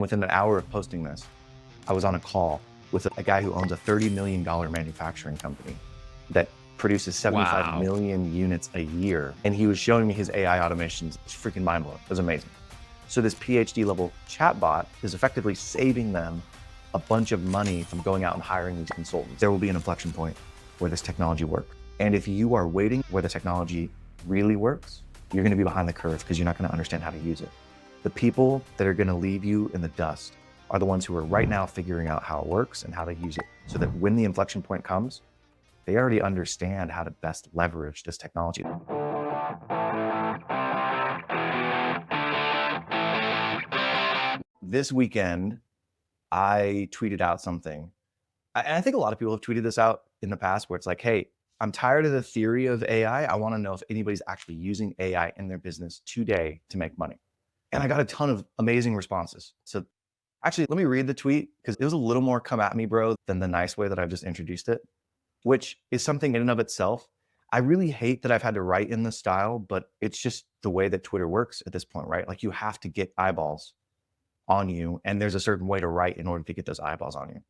Within an hour of posting this, I was on a call with a guy who owns a $30 million manufacturing company that produces 75 million units a year. And he was showing me his AI automations. It's freaking mind blowing. It was amazing. So this PhD level chatbot is effectively saving them a bunch of money from going out and hiring these consultants. There will be an inflection point where this technology works. And if you are waiting where the technology really works, you're going to be behind the curve because you're not going to understand how to use it. The people that are going to leave you in the dust are the ones who are right now figuring out how it works and how to use it, so that when the inflection point comes, they already understand how to best leverage this technology. This weekend, I tweeted out something. And I think a lot of people have tweeted this out in the past where it's like, hey, I'm tired of the theory of AI. I want to know if anybody's actually using AI in their business today to make money. And I got a ton of amazing responses. So actually, let me read the tweet because it was a little more come at me, bro, than the nice way that I've just introduced it, which is something in and of itself. I really hate that I've had to write in this style, but it's just the way that Twitter works at this point, right? Like you have to get eyeballs on you, and there's a certain way to write in order to get those eyeballs on you.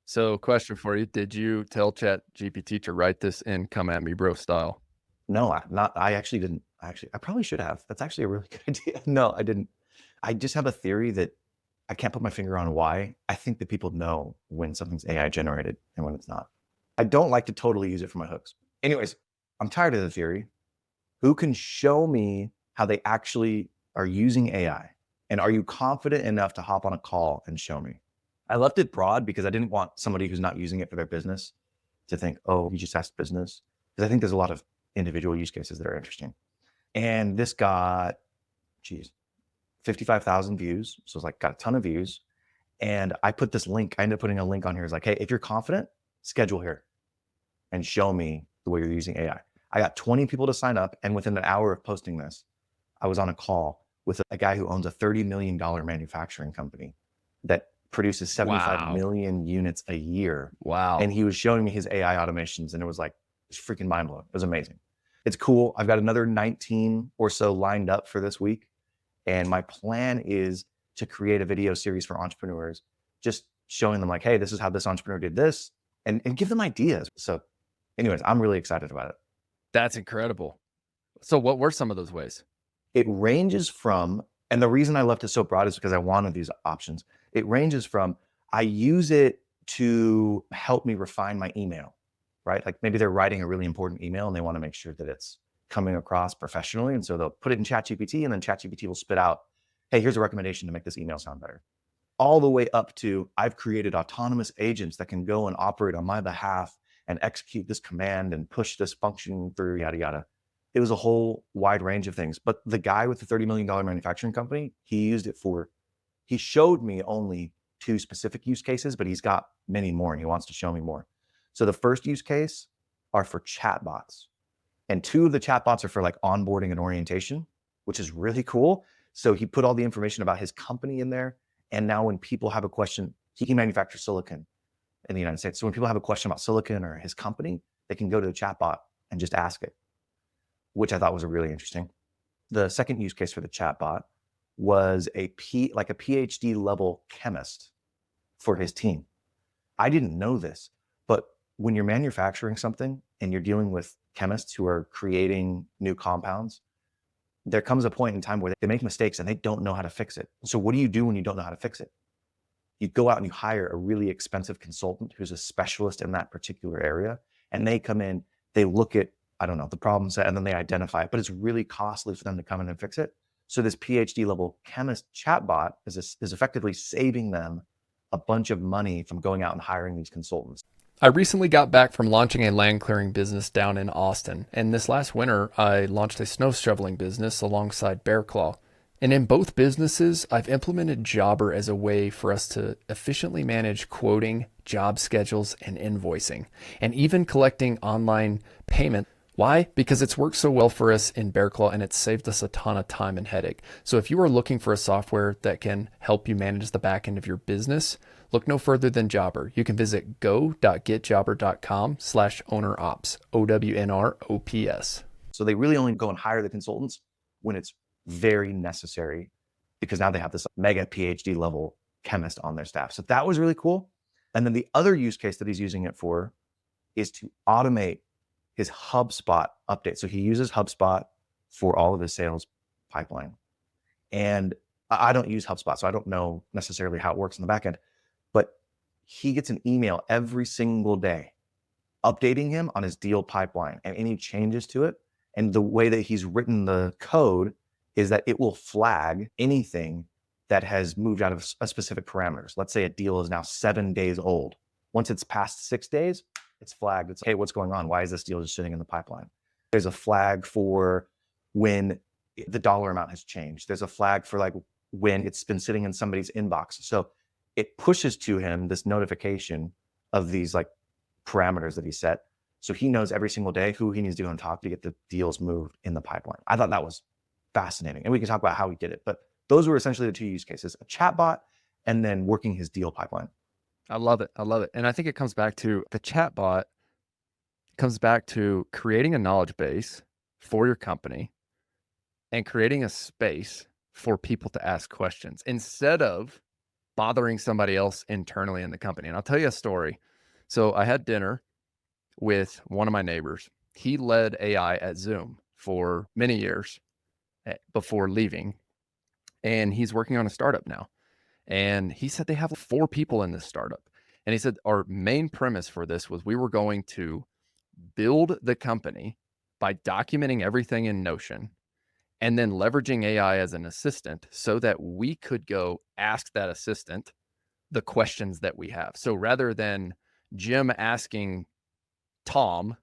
So question for you, did you tell ChatGPT to write this in come at me bro style? No, I actually didn't. I probably should have. That's actually a really good idea. No, I didn't. I just have a theory that I can't put my finger on why. I think that people know when something's AI generated and when it's not. I don't like to totally use it for my hooks. Anyways, I'm tired of the theory. Who can show me how they actually are using AI? And are you confident enough to hop on a call and show me? I left it broad because I didn't want somebody who's not using it for their business to think, oh, you just asked business. Because I think there's a lot of individual use cases that are interesting. And this got, 55,000 views. So it's like got a ton of views. And I put this link, I ended up putting a link on here. It's like, hey, if you're confident, schedule here and show me the way you're using AI. I got 20 people to sign up. And within an hour of posting this, I was on a call with a guy who owns a $30 million manufacturing company that produces 75 million units a year. Wow. And he was showing me his AI automations, and it was like, it's freaking mind blowing. It was amazing. It's cool. I've got another 19 or so lined up for this week. And my plan is to create a video series for entrepreneurs, just showing them like, hey, this is how this entrepreneur did this, and give them ideas. So anyways, I'm really excited about it. That's incredible. So what were some of those ways? It ranges from, and the reason I left it so broad is because I wanted these options. It ranges from, I use it to help me refine my email, right? Like maybe they're writing a really important email and they want to make sure that it's coming across professionally. And so they'll put it in ChatGPT, and then ChatGPT will spit out, hey, here's a recommendation to make this email sound better. All the way up to, I've created autonomous agents that can go and operate on my behalf and execute this command and push this function through, yada, yada. It was a whole wide range of things. But the guy with the $30 million manufacturing company, he showed me only 2 specific use cases, but he's got many more and he wants to show me more. So the first use case are for chatbots. And 2 of the chatbots are for like onboarding and orientation, which is really cool. So he put all the information about his company in there. And now when people have a question, he can manufacture silicon in the United States. So when people have a question about silicon or his company, they can go to the chatbot and just ask it, which I thought was really interesting. The second use case for the chatbot was a PhD level chemist for his team. I didn't know this, but when you're manufacturing something and you're dealing with chemists who are creating new compounds, there comes a point in time where they make mistakes and they don't know how to fix it. So what do you do when you don't know how to fix it? You go out and you hire a really expensive consultant who's a specialist in that particular area, and they come in, they look at, the problem set, and then they identify it, but it's really costly for them to come in and fix it. So this PhD level chemist chatbot is effectively saving them a bunch of money from going out and hiring these consultants. I recently got back from launching a land clearing business down in Austin, and this last winter I launched a snow shoveling business alongside Bear Claw. And in both businesses, I've implemented Jobber as a way for us to efficiently manage quoting, job schedules, and invoicing, and even collecting online payment. Why? Because it's worked so well for us in Bear Claw and it's saved us a ton of time and headache. So if you are looking for a software that can help you manage the back end of your business, look no further than Jobber. You can visit go.getjobber.com/owner ops, OWNR OPS. So they really only go and hire the consultants when it's very necessary, because now they have this mega PhD level chemist on their staff. So that was really cool. And then the other use case that he's using it for is to automate his HubSpot update. So he uses HubSpot for all of his sales pipeline. And I don't use HubSpot, so I don't know necessarily how it works in the back end, but he gets an email every single day updating him on his deal pipeline and any changes to it. And the way that he's written the code is that it will flag anything that has moved out of a specific parameters. Let's say a deal is now 7 days old. Once it's past 6 days, it's flagged. It's, hey, what's going on? Why is this deal just sitting in the pipeline? There's a flag for when the dollar amount has changed. There's a flag for like when it's been sitting in somebody's inbox. So it pushes to him this notification of these like parameters that he set. So he knows every single day who he needs to go and talk to get the deals moved in the pipeline. I thought that was fascinating. And we can talk about how he did it. But those were essentially the two use cases, a chatbot and then working his deal pipeline. I love it. I love it. And I think it comes back to the chatbot, comes back to creating a knowledge base for your company and creating a space for people to ask questions instead of bothering somebody else internally in the company. And I'll tell you a story. So I had dinner with one of my neighbors. He led AI at Zoom for many years before leaving. And he's working on a startup now. And he said they have 4 people in this startup. And he said our main premise for this was we were going to build the company by documenting everything in Notion and then leveraging AI as an assistant so that we could go ask that assistant the questions that we have. So rather than Jim asking Tom,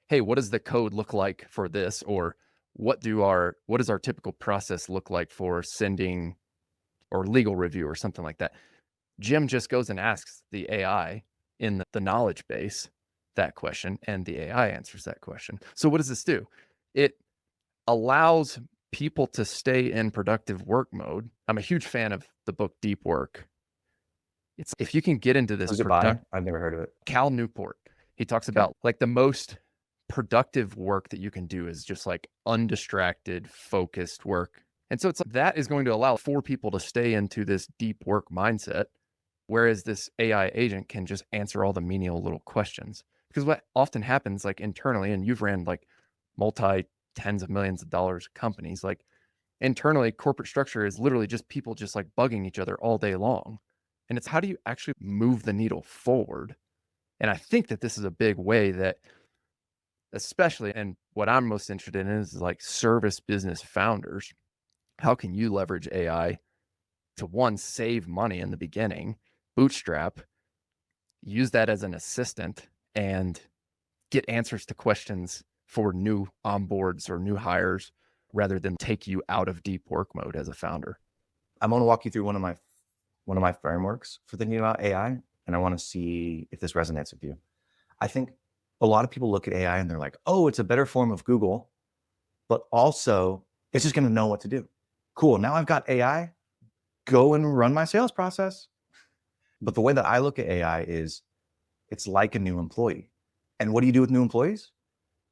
hey, what does the code look like for this? Or what does our typical process look like for sending or legal review or something like that? Jim just goes and asks the AI in the knowledge base that question, and the AI answers that question. So what does this do? It allows people to stay in productive work mode. I'm a huge fan of the book Deep Work. It's if you can get into this Who's it by? I've never heard of it. Cal Newport. He talks about like the most productive work that you can do is just like undistracted, focused work. And so it's like that is going to allow 4 people to stay into this deep work mindset, whereas this AI agent can just answer all the menial little questions. Because what often happens like internally, and you've ran like multi tens of millions of dollars companies, like internally corporate structure is literally just people just like bugging each other all day long. And it's how do you actually move the needle forward? And I think that this is a big way that, especially, and what I'm most interested in is like service business founders. How can you leverage AI to one, save money in the beginning, bootstrap, use that as an assistant and get answers to questions for new onboards or new hires rather than take you out of deep work mode as a founder? I'm going to walk you through one of my frameworks for thinking about AI, and I want to see if this resonates with you. I think a lot of people look at AI and they're like, oh, it's a better form of Google, but also it's just going to know what to do. Cool. Now I've got AI, go and run my sales process. But the way that I look at AI is it's like a new employee. And what do you do with new employees?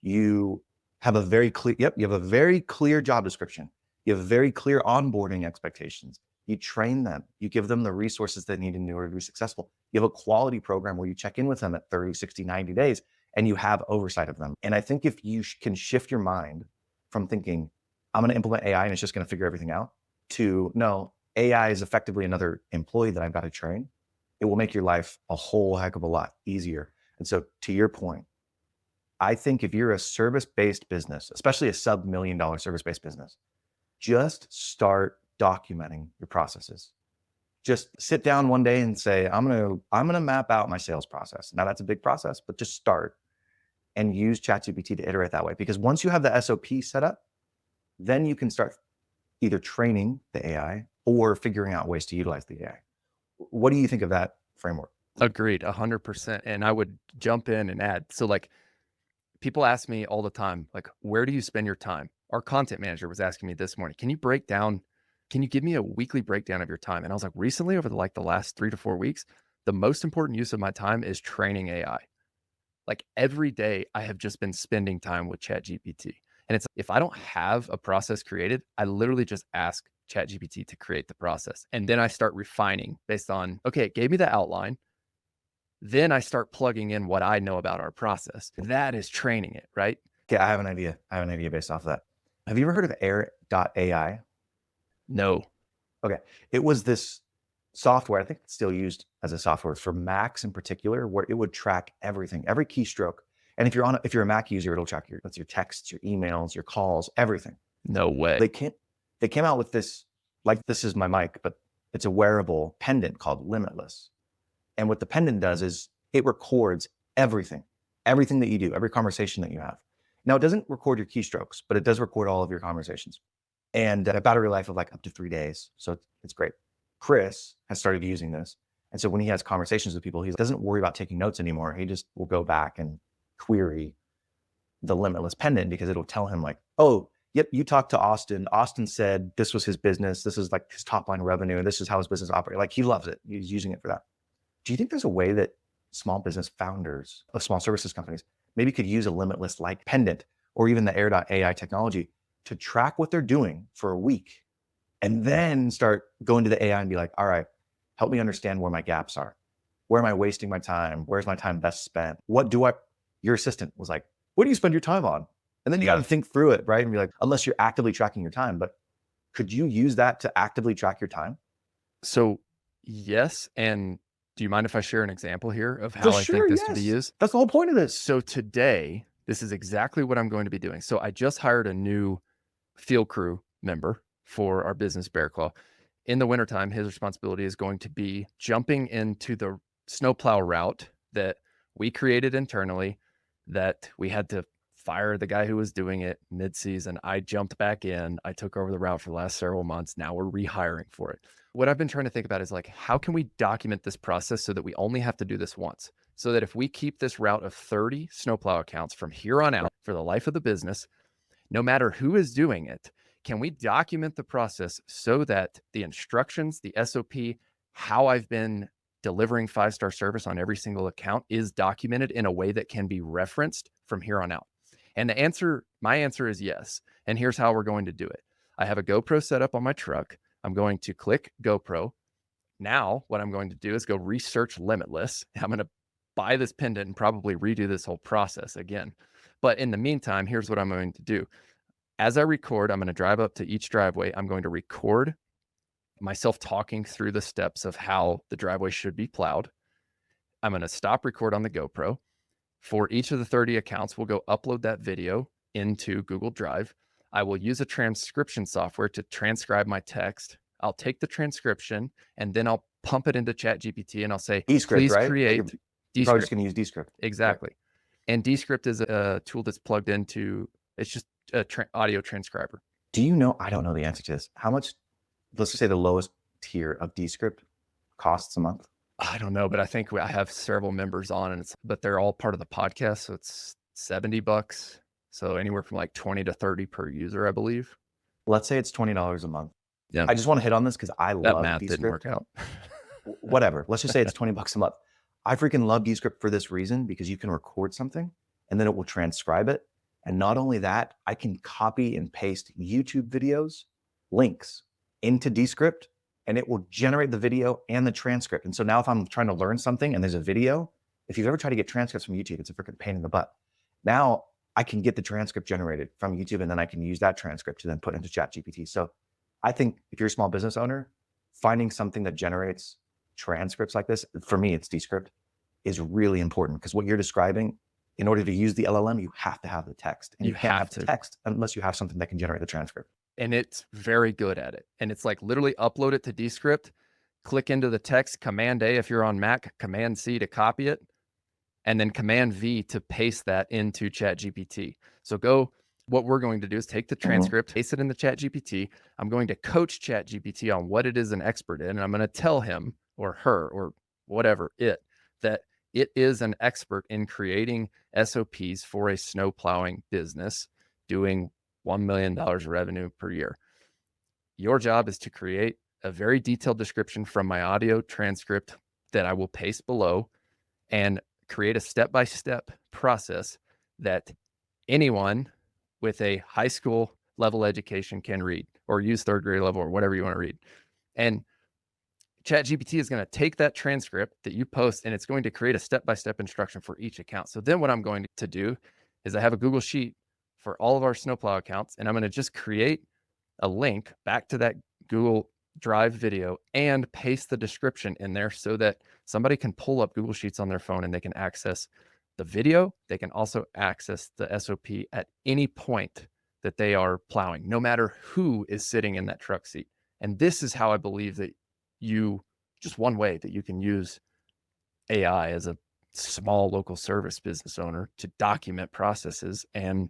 You have a very clear, you have a very clear job description. You have very clear onboarding expectations. You train them. You give them the resources they need in order to be successful. You have a quality program where you check in with them at 30, 60, 90 days, and you have oversight of them. And I think if you can shift your mind from thinking, I'm going to implement AI and it's just going to figure everything out, to no, AI is effectively another employee that I've got to train, it will make your life a whole heck of a lot easier. And so to your point, I think if you're a service-based business, especially a sub-$1 million service-based business, just start documenting your processes. Just sit down one day and say, I'm gonna map out my sales process. Now that's a big process, but just start and use ChatGPT to iterate that way. Because once you have the SOP set up, then you can start either training the AI or figuring out ways to utilize the AI. What do you think of that framework? Agreed, 100%. And I would jump in and add, so like people ask me all the time, like, where do you spend your time? Our content manager was asking me this morning, can you give me a weekly breakdown of your time? And I was like, recently, over the last 3 to 4 weeks, the most important use of my time is training AI. Like every day I have just been spending time with ChatGPT. And it's, if I don't have a process created, I literally just ask ChatGPT to create the process. And then I start refining based on, okay, it gave me the outline. Then I start plugging in what I know about our process. That is training it, right? Okay, I have an idea. Based off of that. Have you ever heard of air.ai? No. Okay. It was this software, I think it's still used as a software for Macs in particular, where it would track everything, every keystroke. And if you're a Mac user, it'll track your texts, your emails, your calls, everything. No way. They came out with this, like this is my mic, but it's a wearable pendant called Limitless. And what the pendant does is it records everything that you do, every conversation that you have. Now, it doesn't record your keystrokes, but it does record all of your conversations. And a battery life of like up to 3 days. So it's great. Chris has started using this. And so when he has conversations with people, he doesn't worry about taking notes anymore. He just will go back and query the Limitless pendant because it'll tell him like, oh, yep, you talked to Austin. Austin said this was his business. This is like his top line revenue. And this is how his business operates. Like he loves it. He's using it for that. Do you think there's a way that small business founders of small services companies maybe could use a Limitless like pendant or even the air.ai technology to track what they're doing for a week and then start going to the AI and be like, all right, help me understand where my gaps are. Where am I wasting my time? Where's my time best spent? Your assistant was like, what do you spend your time on? And then you got to think through it, right? And be like, unless you're actively tracking your time, but could you use that to actively track your time? So yes. And do you mind if I share an example here of how I think this to be used? That's the whole point of this. So today, this is exactly what I'm going to be doing. So I just hired a new field crew member for our business, Bear Claw. In the wintertime, his responsibility is going to be jumping into the snowplow route that we created internally, that we had to fire the guy who was doing it mid-season. I jumped back in. I took over the route for the last several months. Now we're rehiring for it. What I've been trying to think about is like, how can we document this process so that we only have to do this once? So that if we keep this route of 30 snowplow accounts from here on out for the life of the business, no matter who is doing it, can we document the process so that the instructions, the SOP, how I've been delivering 5-star service on every single account is documented in a way that can be referenced from here on out? And my answer is yes. And here's how we're going to do it. I have a GoPro set up on my truck. I'm going to click GoPro. Now, what I'm going to do is go research Limitless. I'm going to buy this pendant and probably redo this whole process again. But in the meantime, here's what I'm going to do. As I record, I'm going to drive up to each driveway. I'm going to record myself talking through the steps of how the driveway should be plowed. I'm going to stop record on the GoPro. For each of the 30 accounts, we'll go upload that video into Google Drive. I will use a transcription software to transcribe my text. I'll take the transcription and then I'll pump it into ChatGPT and I'll say, Descript, please right? create You're Descript. probably just going to use Descript. Exactly. And Descript is a tool that's plugged into, it's just a audio transcriber. Do you know, I don't know the answer to this. How much, let's just say the lowest tier of Descript costs a month? I don't know, but I think I have several members on but they're all part of the podcast. So it's $70. So anywhere from like 20 to 30 per user, I believe. Let's say it's $20 a month. Yeah. I just want to hit on this because I That love math Descript. didn't work out. Whatever. Let's just say it's $20 a month. I freaking love Descript for this reason, because you can record something and then it will transcribe it. And not only that, I can copy and paste YouTube videos, links into Descript, and it will generate the video and the transcript. And so now if I'm trying to learn something and there's a video, if you've ever tried to get transcripts from YouTube, it's a freaking pain in the butt. Now I can get the transcript generated from YouTube, and then I can use that transcript to then put into ChatGPT. So I think if you're a small business owner, finding something that generates transcripts like this, for me, it's Descript, is really important, because what you're describing, in order to use the LLM, you have to have the text. And you can't have the text unless you have something that can generate the transcript. And it's very good at it. And it's like literally upload it to Descript, click into the text, Command A if you're on Mac, Command C to copy it, and then Command V to paste that into ChatGPT. So what we're going to do is take the transcript, paste it in the ChatGPT. I'm going to coach ChatGPT on what it is an expert in. And I'm going to tell him or her or whatever that it is an expert in creating SOPs for a snow plowing business doing $1 million revenue per year. Your job is to create a very detailed description from my audio transcript that I will paste below and create a step-by-step process that anyone with a high school level education can read, or use third grade level, or whatever you want to read. And ChatGPT is going to take that transcript that you post, and it's going to create a step-by-step instruction for each account. So then what I'm going to do is I have a Google Sheet for all of our snowplow accounts, and I'm going to just create a link back to that Google Drive video and paste the description in there so that somebody can pull up Google Sheets on their phone and they can access the video. They can also access the SOP at any point that they are plowing, no matter who is sitting in that truck seat. And this is how I believe that just one way that you can use AI as a small local service business owner to document processes and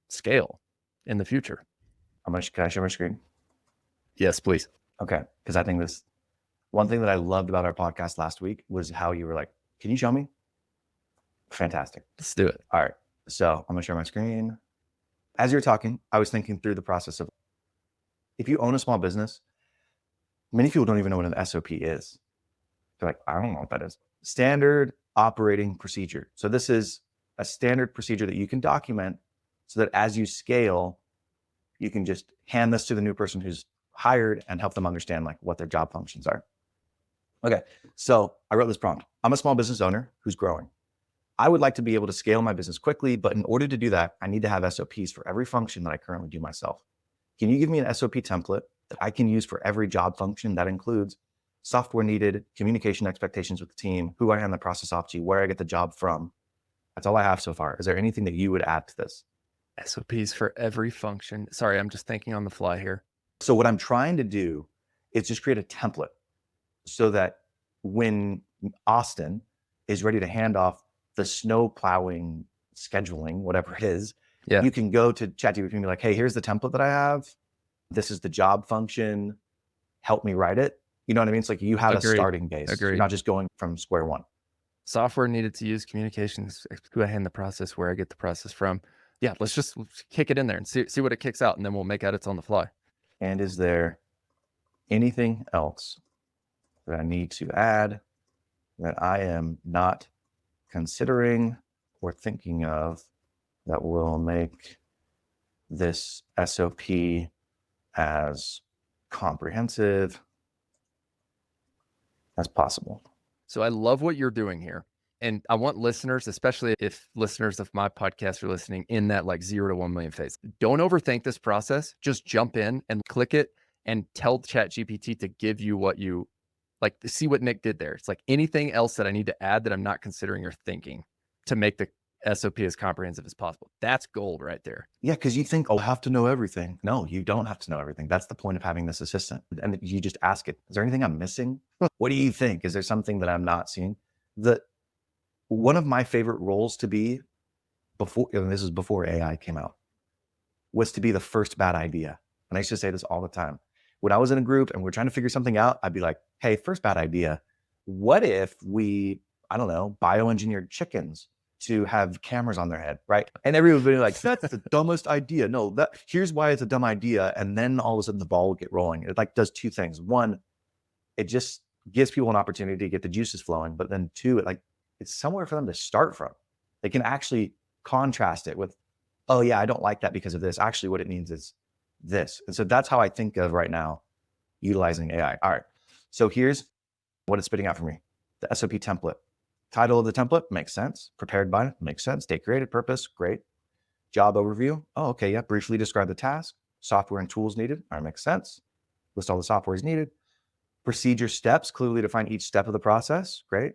scale in the future. Can I share my screen? Yes, please. Okay. Because I think one thing that I loved about our podcast last week was how you were like, can you show me? Fantastic. Let's do it. All right. So I'm going to share my screen. As you're talking, I was thinking through the process of, if you own a small business, many people don't even know what an SOP is. They're like, I don't know what that is. Standard operating procedure. So this is a standard procedure that you can document so that as you scale, you can just hand this to the new person who's hired and help them understand like what their job functions are. Okay, so I wrote this prompt. I'm a small business owner who's growing. I would like to be able to scale my business quickly, but in order to do that, I need to have SOPs for every function that I currently do myself. Can you give me an SOP template that I can use for every job function that includes software needed, communication expectations with the team, who I hand the process off to, where I get the job from? That's all I have so far. Is there anything that you would add to this? SOPs for every function. Sorry, I'm just thinking on the fly here. So what I'm trying to do is just create a template so that when Austin is ready to hand off the snow plowing scheduling, whatever it is, you can go to ChatGPT and be like, hey, here's the template that I have. This is the job function. Help me write it. You know what I mean? It's like you have a starting base. You're not just going from square one. Software needed to use communications, who I hand the process, where I get the process from. Yeah, let's kick it in there and see what it kicks out, and then we'll make edits on the fly. And is there anything else that I need to add that I am not considering or thinking of that will make this SOP as comprehensive as possible? So I love what you're doing here. And I want listeners, especially if listeners of my podcast are listening in that like 0 to 1 million phase, don't overthink this process. Just jump in and click it and tell ChatGPT to give you what you like, see what Nik did there. It's like anything else that I need to add that I'm not considering or thinking to make the SOP as comprehensive as possible. That's gold right there. Yeah, because you think, oh, I have to know everything. No, you don't have to know everything. That's the point of having this assistant. And you just ask it, is there anything I'm missing? What do you think? Is there something that I'm not seeing? One of my favorite roles to be before, and this is before AI came out, was to be the first bad idea. And I used to say this all the time. When I was in a group and we're trying to figure something out, I'd be like, hey, first bad idea. What if we, I don't know, bioengineered chickens to have cameras on their head, right? And everyone would be like, that's the dumbest idea. No, here's why it's a dumb idea. And then all of a sudden the ball will get rolling. It like does two things. One, it just gives people an opportunity to get the juices flowing. But then two, it's somewhere for them to start from. They can actually contrast it with, oh yeah, I don't like that because of this. Actually, what it means is this. And so that's how I think of right now utilizing AI. All right. So here's what it's spitting out for me. The SOP template. Title of the template makes sense. Prepared by makes sense. Date created, purpose, great. Job overview. Oh, okay. Yeah. Briefly describe the task. Software and tools needed. All right. Makes sense. List all the software is needed. Procedure steps, clearly define each step of the process. Great.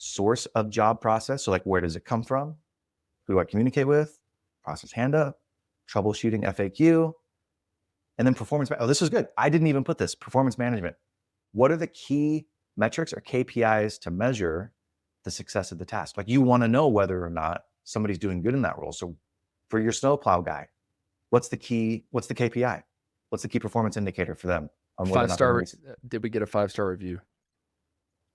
Source of job process. So like, where does it come from? Who do I communicate with? Process hand up, troubleshooting FAQ, and then performance. Oh, this is good. I didn't even put this. Performance management. What are the key metrics or KPIs to measure the success of the task? Like you want to know whether or not somebody's doing good in that role. So for your snowplow guy, what's the KPI? What's the key performance indicator for them? 5-star. Did we get a 5-star review?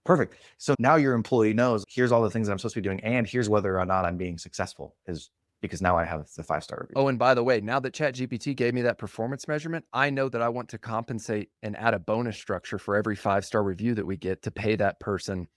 Perfect. So now your employee knows, here's all the things that I'm supposed to be doing, and here's whether or not I'm being successful, is because now I have the 5-star review. Oh, and by the way, now that ChatGPT gave me that performance measurement, I know that I want to compensate and add a bonus structure for every 5-star review that we get to pay that person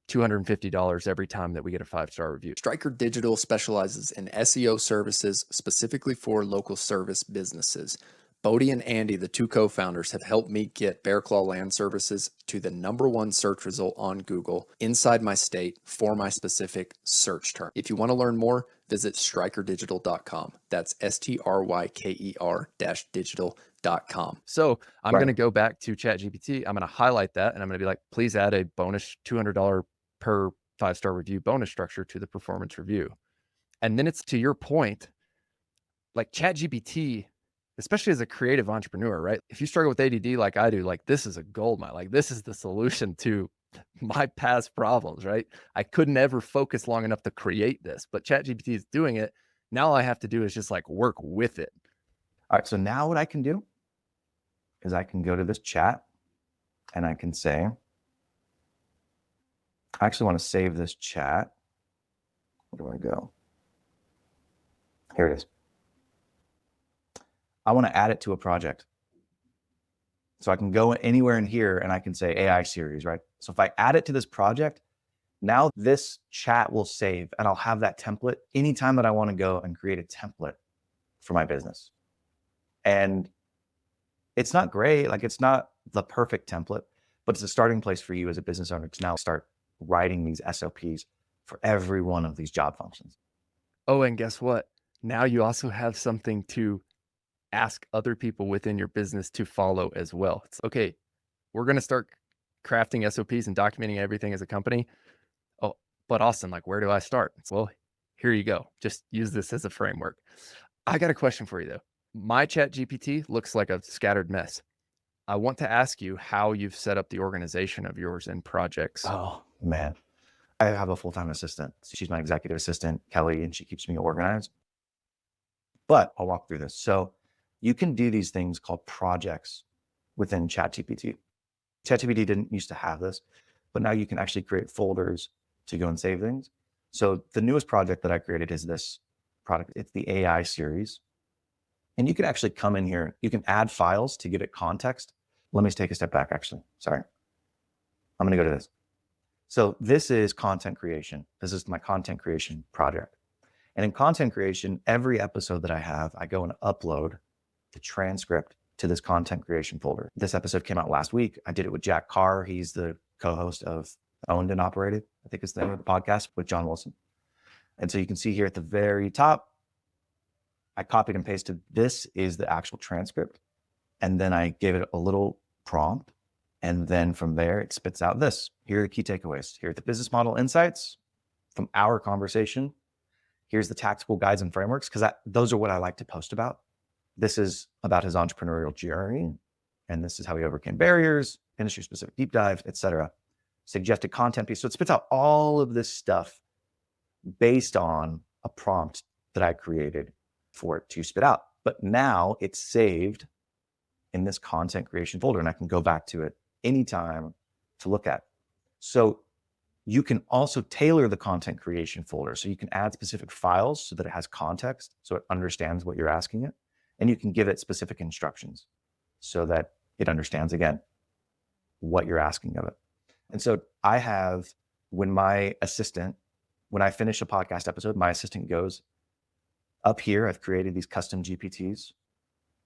$250 every time that we get a 5-star review. Striker Digital specializes in SEO services specifically for local service businesses. Bodie and Andy, the two co-founders, have helped me get Bear Claw Land Services to the #1 search result on Google inside my state for my specific search term. If you want to learn more, visit strikerdigital.com. That's STRYKER-digital.com. So I'm Right. going to go back to ChatGPT. I'm going to highlight that and I'm going to be like, please add a bonus $200 per 5-star review bonus structure to the performance review. And then it's to your point, like ChatGPT, especially as a creative entrepreneur, right? If you struggle with ADD like I do, like this is a gold mine. Like this is the solution to my past problems, right? I could never focus long enough to create this, but ChatGPT is doing it. Now all I have to do is just like work with it. All right, so now what I can do is I can go to this chat and I can say, I actually want to save this chat. Where do I go? Here it is. I want to add it to a project. So I can go anywhere in here and I can say AI series, right? So if I add it to this project, now this chat will save and I'll have that template anytime that I want to go and create a template for my business. And it's not great, like it's not the perfect template, but it's a starting place for you as a business owner to now start writing these SOPs for every one of these job functions. Oh, and guess what? Now you also have something to ask other people within your business to follow as well. It's okay, we're going to start crafting SOPs and documenting everything as a company. Oh, but Austin, like, where do I start? Well, here you go. Just use this as a framework. I got a question for you though. My ChatGPT looks like a scattered mess. I want to ask you how you've set up the organization of yours and projects. Oh man, I have a full-time assistant. She's my executive assistant, Kelly, and she keeps me organized. But I'll walk through this. So you can do these things called projects within ChatGPT. ChatGPT didn't used to have this, but now you can actually create folders to go and save things. So the newest project that I created is this product. It's the AI series. And you can actually come in here. You can add files to give it context. Let me take a step back, actually. Sorry. I'm going to go to this. So this is content creation. This is my content creation project. And in content creation, every episode that I have, I go and upload the transcript to this content creation folder. This episode came out last week. I did it with Jack Carr. He's the co-host of Owned and Operated, I think is the name of the podcast, with John Wilson. And so you can see here at the very top, I copied and pasted. This is the actual transcript. And then I gave it a little prompt. And then from there, it spits out this. Here are the key takeaways. Here are the business model insights from our conversation. Here's the tactical guides and frameworks, because those are what I like to post about. This is about his entrepreneurial journey. And this is how he overcame barriers, industry-specific deep dive, etc. Suggested content piece. So it spits out all of this stuff based on a prompt that I created for it to spit out. But now it's saved in this content creation folder, and I can go back to it anytime to look at. So you can also tailor the content creation folder. So you can add specific files so that it has context, so it understands what you're asking it. And you can give it specific instructions so that it understands, again, what you're asking of it. And so I have, when I finish a podcast episode, my assistant goes up here. I've created these custom GPTs,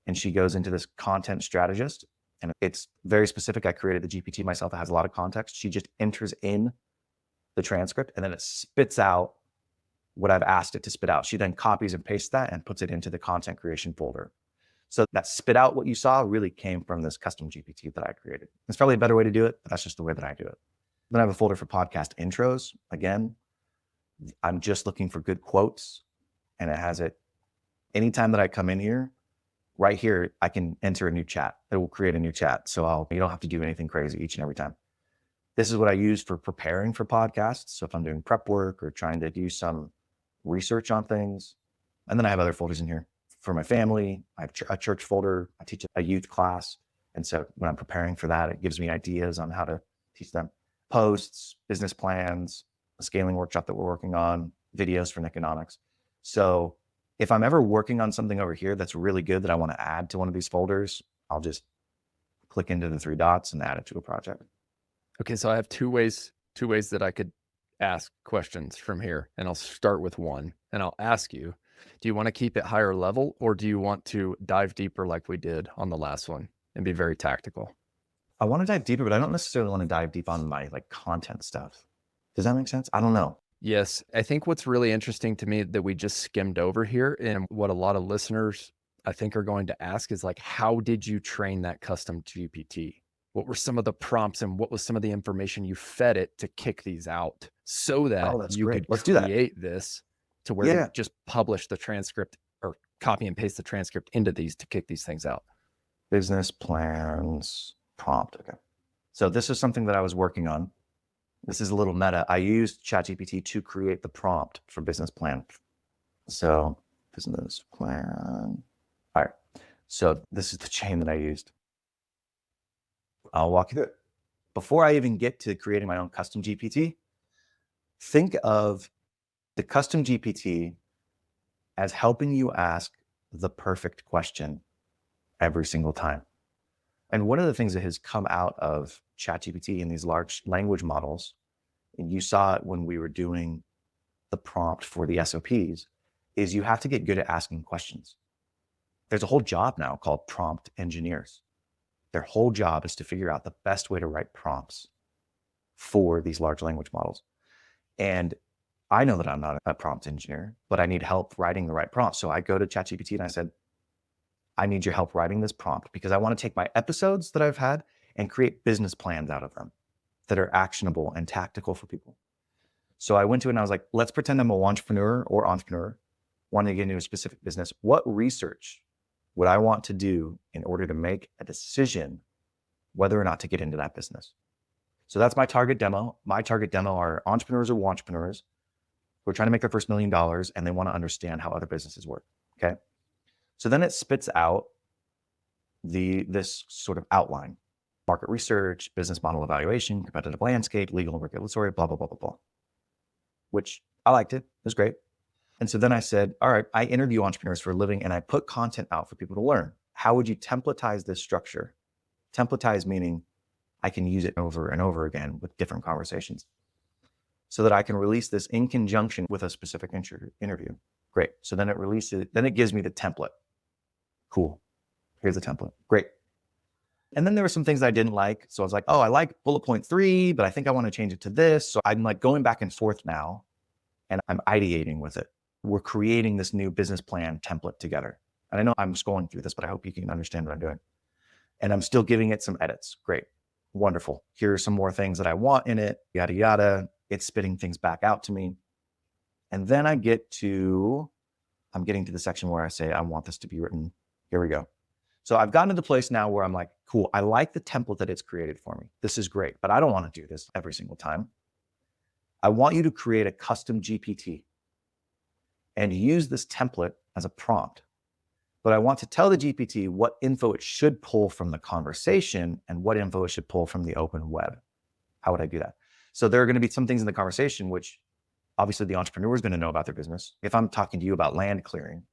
and she goes into this content strategist, and it's very specific. I created the GPT myself. It has a lot of context. She just enters in the transcript, and then it spits out what I've asked it to spit out. She then copies and pastes that and puts it into the content creation folder. So that spit out what you saw really came from this custom GPT that I created. It's probably a better way to do it, but that's just the way that I do it. Then I have a folder for podcast intros. Again, I'm just looking for good quotes, and it has it. Anytime that I come in here, right here, I can enter a new chat. It will create a new chat. So you don't have to do anything crazy each and every time. This is what I use for preparing for podcasts. So if I'm doing prep work or trying to do some research on things. And then I have other folders in here for my family. I have a church folder. I teach a youth class. And so when I'm preparing for that, it gives me ideas on how to teach them. Posts, business plans, a scaling workshop that we're working on, videos for Nik of Nikonomics. So if I'm ever working on something over here that's really good that I want to add to one of these folders, I'll just click into the 3 dots and add it to a project. Okay, so I have two ways two ways that I could ask questions from here. And I'll start with one and I'll ask you, do you want to keep it higher level or do you want to dive deeper like we did on the last one and be very tactical? I want to dive deeper, but I don't necessarily want to dive deep on my like content stuff. Does that make sense? I don't know. Yes. I think what's really interesting to me that we just skimmed over here and what a lot of listeners I think are going to ask is like, how did you train that custom GPT? What were some of the prompts and what was some of the information you fed it to kick these out so that That's you great. could Let's do that. create this to where Yeah. you just publish the transcript or copy and paste the transcript into these to kick these things out? Business plans prompt. Okay. So this is something that I was working on. This is a little meta. I used ChatGPT to create the prompt for business plan. So business plan. All right. So this is the chain that I used. I'll walk you through it. Before I even get to creating my own custom GPT, think of the custom GPT as helping you ask the perfect question every single time. And one of the things that has come out of ChatGPT and these large language models, and you saw it when we were doing the prompt for the SOPs, is you have to get good at asking questions. There's a whole job now called prompt engineers. Their whole job is to figure out the best way to write prompts for these large language models. And I know that I'm not a prompt engineer, but I need help writing the right prompt. So I go to ChatGPT and I said, I need your help writing this prompt because I want to take my episodes that I've had and create business plans out of them that are actionable and tactical for people. So I went to it and I was like, let's pretend I'm an entrepreneur wanting to get into a specific business. What research would I want to do in order to make a decision whether or not to get into that business? So that's my target demo. My target demo are entrepreneurs or wantrepreneurs who are trying to make their first $1 million and they want to understand how other businesses work. Okay. So then it spits out this sort of outline: market research, business model evaluation, competitive landscape, legal and regulatory, blah, blah, blah, blah, blah, which I liked it. It was great. And so then I said, all right, I interview entrepreneurs for a living and I put content out for people to learn. How would you templatize this structure? Templatize meaning I can use it over and over again with different conversations so that I can release this in conjunction with a specific interview. Great. So then it gives me the template. Cool. Here's the template. Great. And then there were some things I didn't like. So I was like, oh, I like bullet point 3, but I think I want to change it to this. So I'm like going back and forth now and I'm ideating with it. We're creating this new business plan template together. And I know I'm scrolling through this, but I hope you can understand what I'm doing. And I'm still giving it some edits. Great. Wonderful. Here are some more things that I want in it, yada, yada. It's spitting things back out to me. And then I'm getting to the section where I say, I want this to be written. Here we go. So I've gotten to the place now where I'm like, cool, I like the template that it's created for me. This is great, but I don't want to do this every single time. I want you to create a custom GPT and use this template as a prompt. But I want to tell the GPT what info it should pull from the conversation and what info it should pull from the open web. How would I do that? So there are going to be some things in the conversation which obviously the entrepreneur is going to know about their business. If I'm talking to you about land clearing,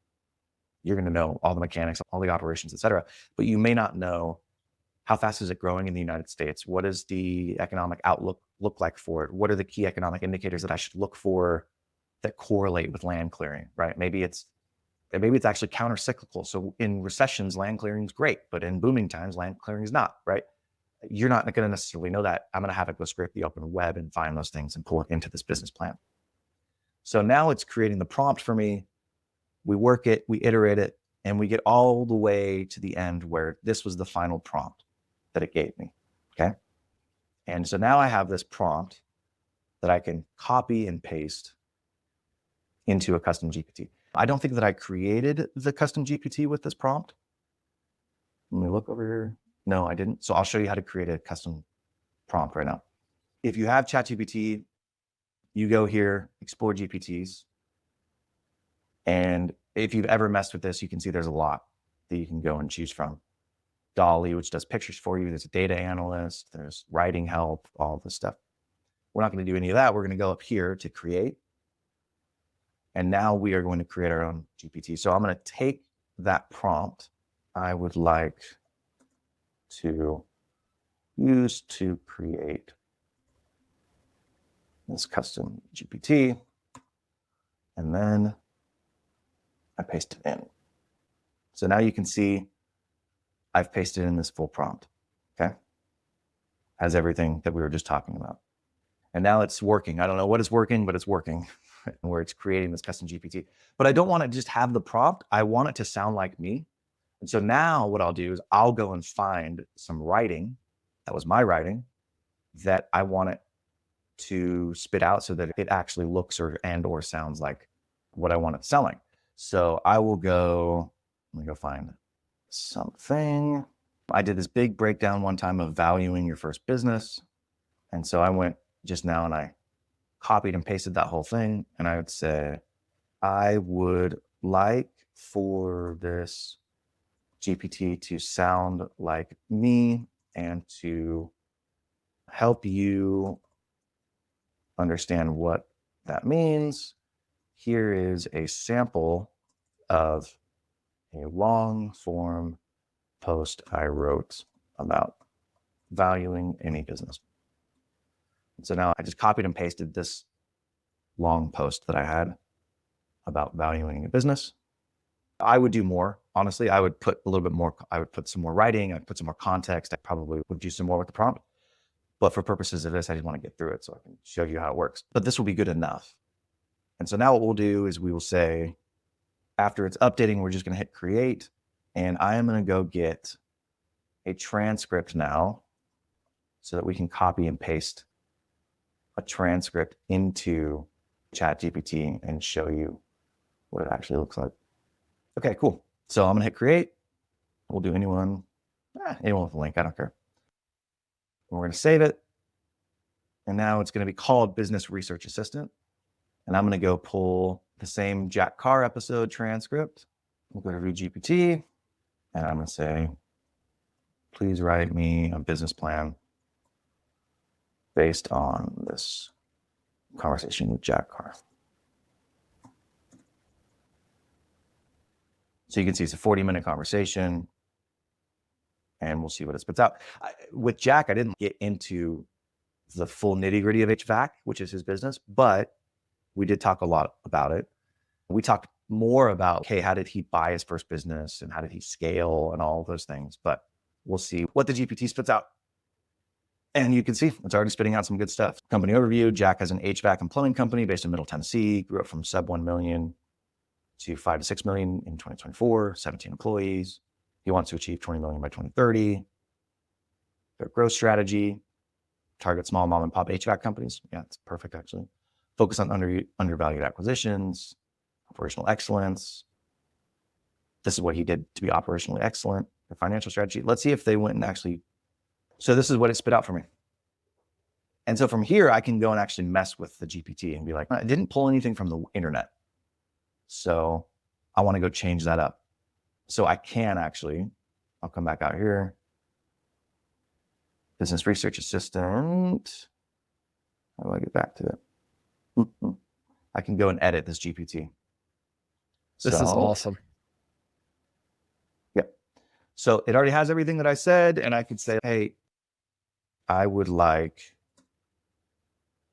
you're going to know all the mechanics, all the operations, et cetera. But you may not know how fast is it growing in the United States? What does the economic outlook look like for it? What are the key economic indicators that I should look for that correlate with land clearing, right? Maybe it's actually counter-cyclical. So in recessions, land clearing is great, but in booming times, land clearing is not, right? You're not going to necessarily know that. I'm going to have it go scrape the open web and find those things and pull it into this business plan. So now it's creating the prompt for me. We work it, we iterate it, and we get all the way to the end where this was the final prompt that it gave me, okay? And so now I have this prompt that I can copy and paste into a custom GPT. I don't think that I created the custom GPT with this prompt. Let me look over here. No, I didn't. So I'll show you how to create a custom prompt right now. If you have ChatGPT, you go here, explore GPTs. And if you've ever messed with this, you can see there's a lot that you can go and choose from. Dolly, which does pictures for you. There's a data analyst. There's writing help, all this stuff. We're not going to do any of that. We're going to go up here to create. And now we are going to create our own GPT. So I'm going to take that prompt I would like to use to create this custom GPT, and then I paste it in. So now you can see I've pasted in this full prompt, okay? Has everything that we were just talking about. And now it's working. I don't know what is working, but it's working where it's creating this custom GPT. But I don't want to just have the prompt. I want it to sound like me. And so now what I'll do is I'll go and find some writing that was my writing that I want it to spit out so that it actually looks or sounds like what I want it to sound like. So I will go, let me go find something. I did this big breakdown one time of valuing your first business. And so I went just now and I copied and pasted that whole thing. And I would say, I would like for this GPT to sound like me and to help you understand what that means. Here is a sample of a long form post I wrote about valuing any business. So now I just copied and pasted this long post that I had about valuing a business. I would do more. Honestly, I would put a little bit more. I would put some more writing. I'd put some more context. I probably would do some more with the prompt. But for purposes of this, I just want to get through it so I can show you how it works. But this will be good enough. And so now what we'll do is we will say, after it's updating, we're just going to hit create. And I am going to go get a transcript now so that we can copy and paste a transcript into ChatGPT and show you what it actually looks like. Okay, cool. So I'm going to hit create. We'll do anyone with a link. I don't care. We're going to save it. And now it's going to be called Business Research Assistant. And I'm going to go pull the same Jack Carr episode transcript. We'll go to View GPT. And I'm going to say, please write me a business plan based on this conversation with Jack Carr. So you can see it's a 40-minute conversation, and we'll see what it spits out. With Jack, I didn't get into the full nitty-gritty of HVAC, which is his business, but we did talk a lot about it. We talked more about, okay, how did he buy his first business and how did he scale and all those things, but we'll see what the GPT spits out. And you can see it's already spitting out some good stuff. Company overview, Jack has an HVAC and plumbing company based in Middle Tennessee, grew up from sub 1 million to 5 to 6 million in 2024, 17 employees. He wants to achieve 20 million by 2030. Their growth strategy, target small mom and pop HVAC companies. Yeah, it's perfect actually. Focus on undervalued acquisitions, operational excellence. This is what he did to be operationally excellent. Their financial strategy. Let's see if they went and actually. So this is what it spit out for me. And so from here, I can go and actually mess with the GPT and be like, I didn't pull anything from the internet. So I want to go change that up. So I can actually, I'll come back out here. Business Research Assistant. How do I get back to it? I can go and edit this GPT. This is awesome. Yep. So it already has everything that I said, and I could say, hey, I would like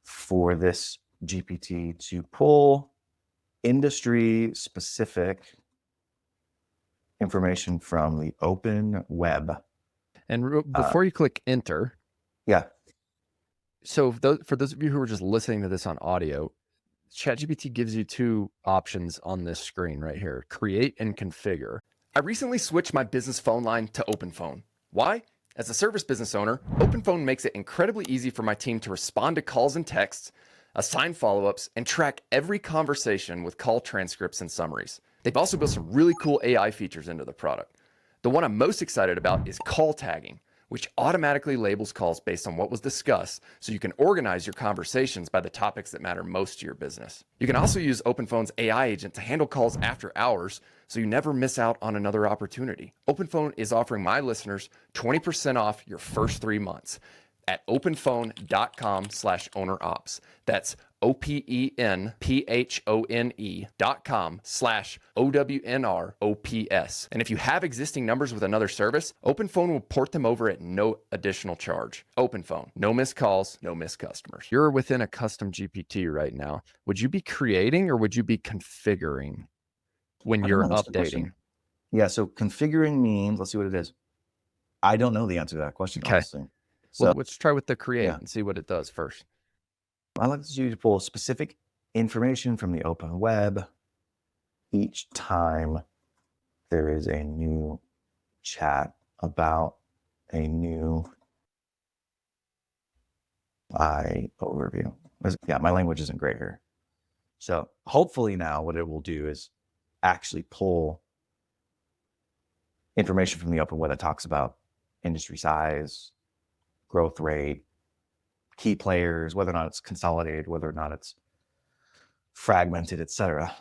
for this GPT to pull industry-specific information from the open web. And before you click enter. Yeah. So for those of you who are just listening to this on audio, ChatGPT gives you two options on this screen right here, create and configure. I recently switched my business phone line to OpenPhone. Why? As a service business owner, OpenPhone makes it incredibly easy for my team to respond to calls and texts, assign follow-ups, and track every conversation with call transcripts and summaries. They've also built some really cool AI features into the product. The one I'm most excited about is call tagging, which automatically labels calls based on what was discussed, so you can organize your conversations by the topics that matter most to your business. You can also use OpenPhone's AI agent to handle calls after hours, so you never miss out on another opportunity. OpenPhone is offering my listeners 20% off your first 3 months. at openphone.com/ownerops. That's openphone.com/OWNR OPS. And if you have existing numbers with another service, OpenPhone will port them over at no additional charge. OpenPhone, no missed calls, no missed customers. You're within a custom GPT right now. Would you be creating or would you be configuring when I don't you're know, that's a good question. updating? Yeah, so configuring means, let's see what it is. I don't know the answer to that question, Okay. honestly. So Well, let's try with the create yeah. and see what it does first. I like to pull specific information from the open web each time there is a new chat about a new overview. Yeah, my language isn't great here. So hopefully now what it will do is actually pull information from the open web that talks about industry size, growth rate, key players, whether or not it's consolidated, whether or not it's fragmented, etc.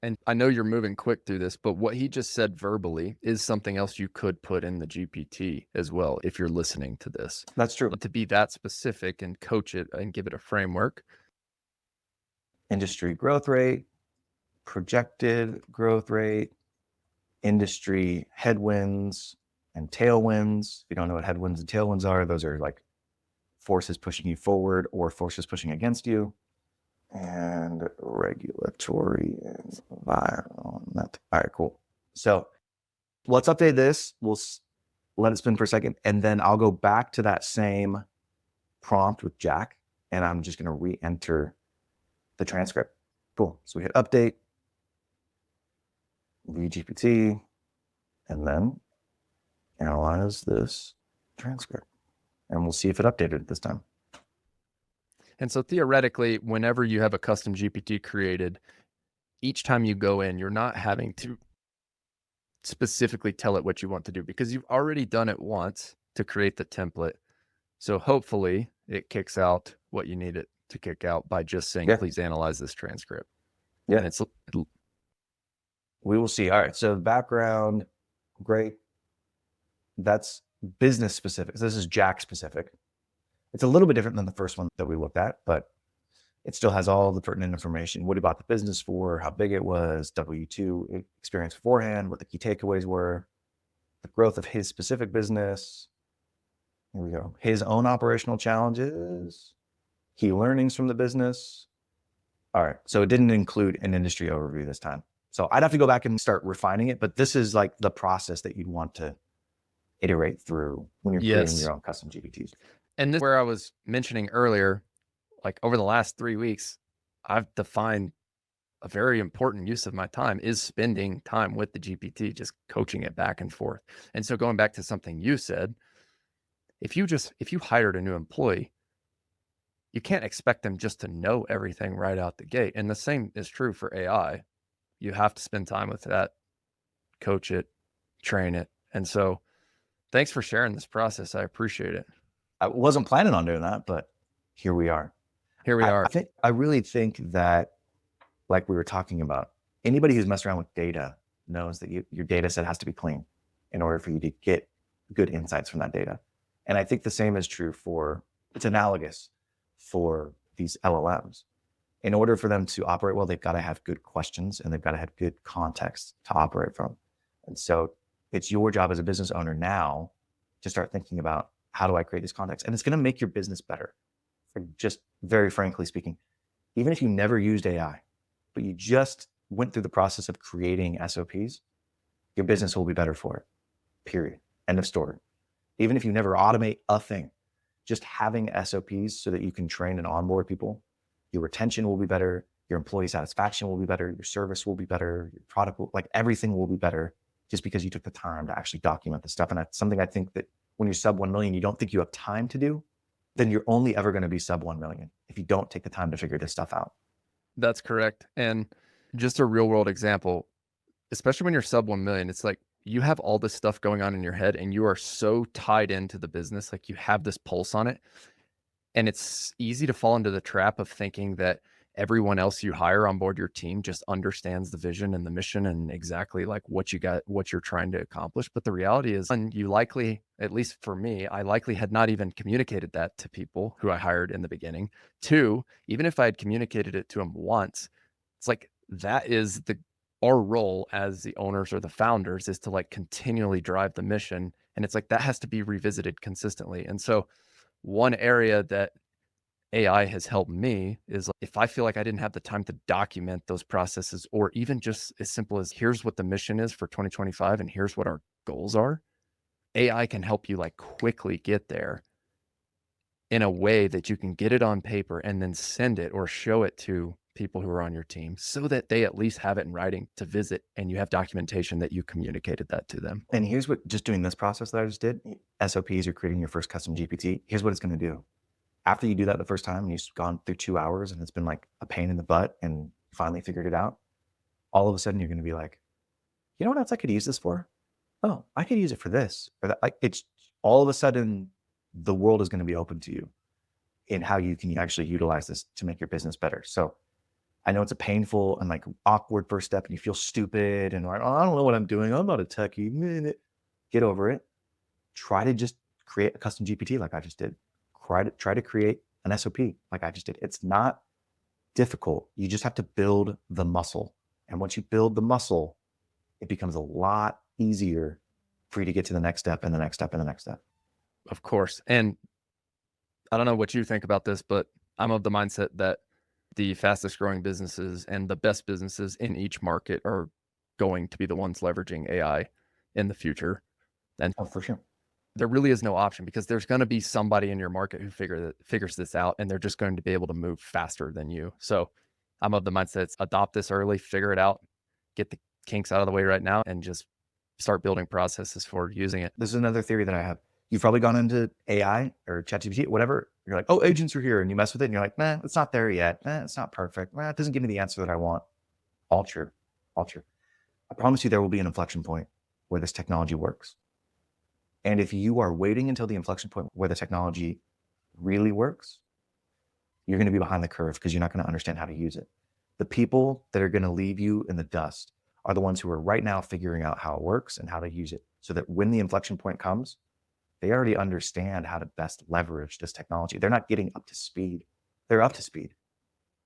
And I know you're moving quick through this, but what he just said verbally is something else you could put in the GPT as well if you're listening to this. That's true. But to be that specific and coach it and give it a framework. Industry growth rate, projected growth rate, industry headwinds and tailwinds. If you don't know what headwinds and tailwinds are, those are like forces pushing you forward or forces pushing against you. And regulatory environment. All right, cool. So let's update this. We'll let it spin for a second, and then I'll go back to that same prompt with Jack, and I'm just going to re-enter the transcript. Cool. So we hit update, VGPT, and then analyze this transcript, and we'll see if it updated this time. And so theoretically, whenever you have a custom GPT created, each time you go in, you're not having to specifically tell it what you want to do because you've already done it once to create the template. So hopefully it kicks out what you need it to kick out by just saying, please analyze this transcript. Yeah. And we will see. All right. So background, great. That's business specific. This is Jack specific. It's a little bit different than the first one that we looked at, but it still has all the pertinent information. What he bought the business for, how big it was, W-2 experience beforehand, what the key takeaways were, the growth of his specific business. Here we go. His own operational challenges, key learnings from the business. All right. So it didn't include an industry overview this time. So I'd have to go back and start refining it, but this is like the process that you'd want to iterate through when you're creating your own custom GPTs. And this is where I was mentioning earlier, like over the last 3 weeks, I've defined a very important use of my time is spending time with the GPT, just coaching it back and forth. And so going back to something you said, if you hired a new employee, you can't expect them just to know everything right out the gate. And the same is true for AI. You have to spend time with that, coach it, train it. And so thanks for sharing this process. I appreciate it. I wasn't planning on doing that, but here we are. I really think that, like we were talking about, anybody who's messed around with data knows that your data set has to be clean in order for you to get good insights from that data. And I think the same is true it's analogous for these LLMs. In order for them to operate well, they've got to have good questions and they've got to have good context to operate from. And so it's your job as a business owner now to start thinking about, how do I create this context? And it's going to make your business better. Just very frankly speaking, even if you never used AI, but you just went through the process of creating SOPs, your business will be better for it, period. End of story. Even if you never automate a thing, just having SOPs so that you can train and onboard people, your retention will be better, your employee satisfaction will be better, your service will be better, your product will, like everything will be better just because you took the time to actually document the stuff. And that's something I think that when you're sub 1 million, you don't think you have time to do, then you're only ever going to be sub 1 million if you don't take the time to figure this stuff out. That's correct. And just a real world example, especially when you're sub 1 million, it's like you have all this stuff going on in your head and you are so tied into the business, like you have this pulse on it. And it's easy to fall into the trap of thinking that everyone else you hire on board your team just understands the vision and the mission and exactly like what you're trying to accomplish. But the reality is, and you likely, at least for me, I likely had not even communicated that to people who I hired in the beginning. Two, even if I had communicated it to them once, it's like that is our role as the owners or the founders is to like continually drive the mission. And it's like that has to be revisited consistently. And so one area that AI has helped me is like, if I feel like I didn't have the time to document those processes, or even just as simple as here's what the mission is for 2025 and here's what our goals are, AI can help you like quickly get there in a way that you can get it on paper and then send it or show it to people who are on your team so that they at least have it in writing to visit and you have documentation that you communicated that to them. And here's what, just doing this process that I just did, SOPs, you're creating your first custom GPT. Here's what it's going to do. After you do that the first time and you've gone through 2 hours and it's been like a pain in the butt and finally figured it out, all of a sudden you're going to be like, you know what else I could use this for? Oh, I could use it for this or that. Like, it's all of a sudden the world is going to be open to you in how you can actually utilize this to make your business better. So I know it's a painful and like awkward first step and you feel stupid and like, oh, I don't know what I'm doing. I'm not a techie. Get over it. Try to just create a custom GPT like I just did. Try to create an SOP like I just did. It's not difficult. You just have to build the muscle. And once you build the muscle, it becomes a lot easier for you to get to the next step and the next step and the next step. Of course. And I don't know what you think about this, but I'm of the mindset that the fastest growing businesses and the best businesses in each market are going to be the ones leveraging AI in the future. And Oh, for sure. there really is no option because there's going to be somebody in your market who figures this out and they're just going to be able to move faster than you. So I'm of the mindset, adopt this early, figure it out, get the kinks out of the way right now, and just start building processes for using it. This is another theory that I have. You've probably gone into AI or ChatGPT, whatever. You're like, oh, agents are here. And you mess with it and you're like, nah, it's not there yet. Nah, it's not perfect. Nah, it doesn't give me the answer that I want. All true. All true. I promise you there will be an inflection point where this technology works. And if you are waiting until the inflection point where the technology really works, you're going to be behind the curve because you're not going to understand how to use it. The people that are going to leave you in the dust are the ones who are right now figuring out how it works and how to use it so that when the inflection point comes, they already understand how to best leverage this technology. They're not getting up to speed. They're up to speed.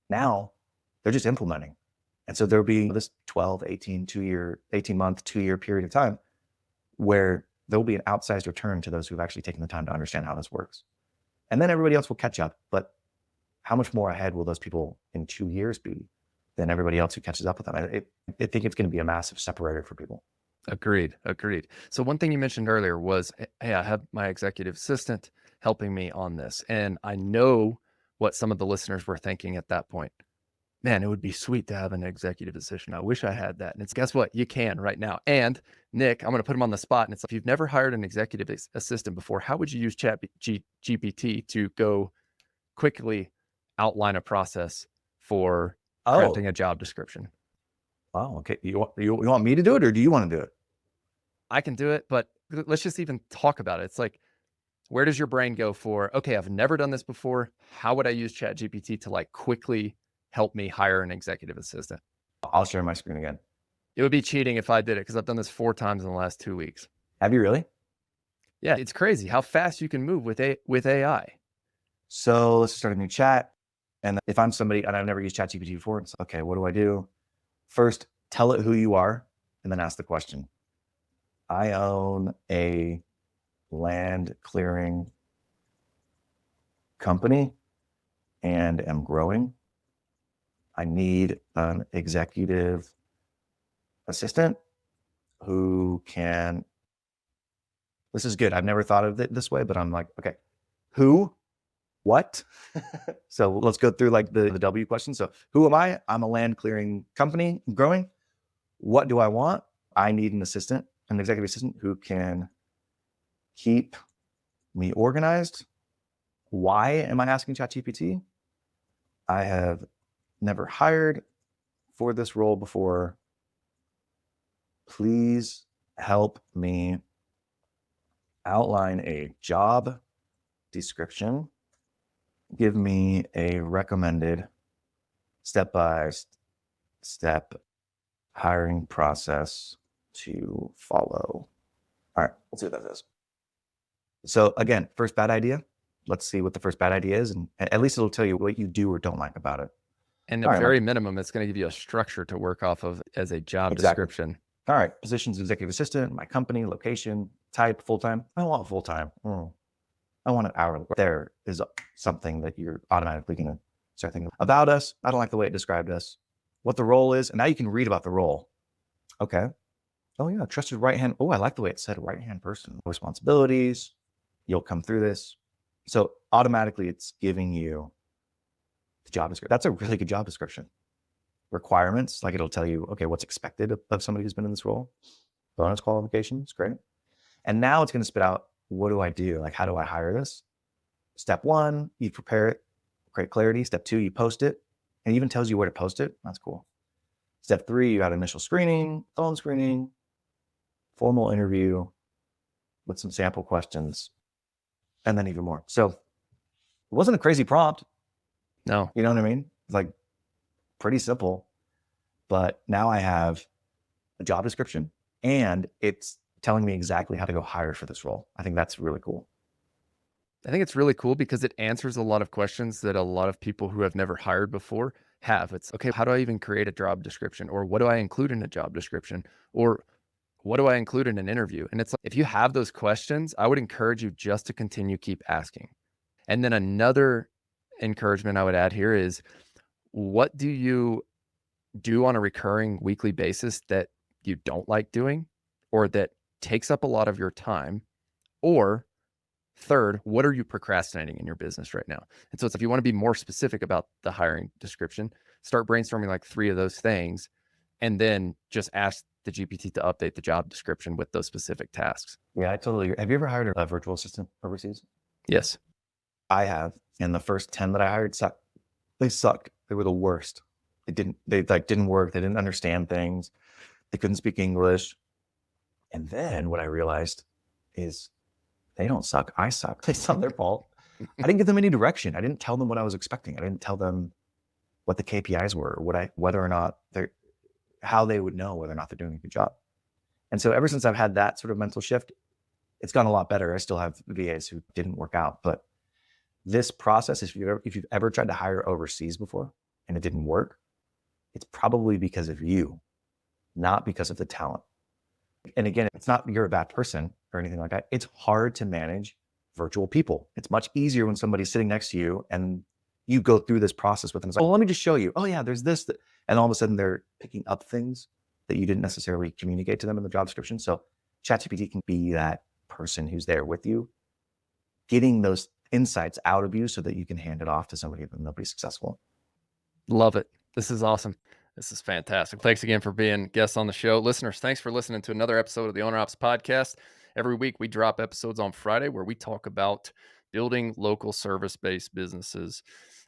Now they're just implementing. And so there'll be this 12, 18 month, 2 year period of time where there'll be an outsized return to those who've actually taken the time to understand how this works. And then everybody else will catch up. But how much more ahead will those people in 2 years be than everybody else who catches up with them? I think it's going to be a massive separator for people. Agreed. So one thing you mentioned earlier was, hey, I have my executive assistant helping me on this. And I know what some of the listeners were thinking at that point. Man, it would be sweet to have an executive assistant. I wish I had that. And it's, guess what? You can right now. And Nik, I'm going to put him on the spot. And it's like, if you've never hired an executive assistant before, how would you use GPT to go quickly outline a process for crafting a job description? Oh, okay. You want me to do it or do you want to do it? I can do it, but let's just even talk about it. It's like, where does your brain go for, okay, I've never done this before. How would I use ChatGPT to like quickly help me hire an executive assistant? I'll share my screen again. It would be cheating if I did it because I've done this 4 times in the last 2 weeks. Have you really? Yeah, it's crazy how fast you can move with AI. So let's start a new chat. And if I'm somebody and I've never used ChatGPT before, it's okay, what do I do? First, tell it who you are and then ask the question. I own a land clearing company and am growing. I need an executive assistant who can, this is good. I've never thought of it this way, but I'm like, okay, who, what? So let's go through like the W question. So who am I? I'm a land clearing company, I'm growing. What do I want? I need an assistant, an executive assistant who can keep me organized. Why am I asking ChatGPT? I have never hired for this role before. Please help me outline a job description. Give me a recommended step hiring process to follow. All right, let's see what that says. So again, first bad idea. Let's see what the first bad idea is. And at least it'll tell you what you do or don't like about it. And All at right, very minimum, it's going to give you a structure to work off of as a job Exactly. description. All right, positions, executive assistant, my company, location, type, full-time. I don't want full-time. I want an hourly. There is something that you're automatically going to start thinking about us. I don't like the way it described us, what the role is. And now you can read about the role. Okay. Oh yeah, trusted right hand. Oh, I like the way it said right hand person. Responsibilities. You'll come through this. So automatically it's giving you the job description. That's a really good job description. Requirements, like it'll tell you, okay, what's expected of somebody who's been in this role. Bonus qualifications, great. And now it's going to spit out, what do I do? Like, how do I hire this? Step 1, you prepare it, create clarity. Step 2, you post it. And it even tells you where to post it. That's cool. Step 3, you got initial screening, phone screening, formal interview with some sample questions, and then even more. So it wasn't a crazy prompt. No. You know what I mean? Like pretty simple, but now I have a job description and it's telling me exactly how to go hire for this role. I think that's really cool. I think it's really cool because it answers a lot of questions that a lot of people who have never hired before have. It's okay, how do I even create a job description? Or what do I include in a job description? Or what do I include in an interview? And it's like, if you have those questions, I would encourage you just to continue keep asking. And then another encouragement I would add here is, what do you do on a recurring weekly basis that you don't like doing or that takes up a lot of your time? Or third, what are you procrastinating in your business right now? And so it's, if you want to be more specific about the hiring description, start brainstorming like 3 of those things, and then just ask the GPT to update the job description with those specific tasks. Yeah, I totally agree. Have you ever hired a virtual assistant overseas? Yes. I have. And the first 10 that I hired sucked. They sucked. They were the worst. They didn't work. They didn't understand things. They couldn't speak English. And then what I realized is they don't suck. I suck. It's not their fault. I didn't give them any direction. I didn't tell them what I was expecting. I didn't tell them what the KPIs were, whether or not how they would know whether or not they're doing a good job. And so ever since I've had that sort of mental shift, it's gone a lot better. I still have VAs who didn't work out, but this process, if you've ever tried to hire overseas before and it didn't work, it's probably because of you, not because of the talent. And again, it's not you're a bad person or anything like that. It's hard to manage virtual people. It's much easier when somebody's sitting next to you and you go through this process with them. It's like, well, let me just show you. Oh yeah, there's this. And all of a sudden they're picking up things that you didn't necessarily communicate to them in the job description. So ChatGPT can be that person who's there with you, getting those insights out of you so that you can hand it off to somebody and they'll be successful. Love it. This is awesome. This is fantastic. Thanks again for being guests on the show. Listeners, thanks for listening to another episode of the OWNR OPS Podcast. Every week we drop episodes on Friday where we talk about building local service-based businesses.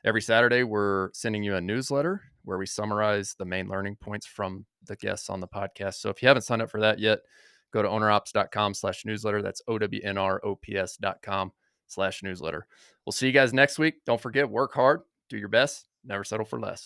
Every Saturday, we're sending you a newsletter where we summarize the main learning points from the guests on the podcast. So if you haven't signed up for that yet, go to ownerops.com/newsletter. That's OWNROPS.com/newsletter. We'll see you guys next week. Don't forget, work hard, do your best, never settle for less.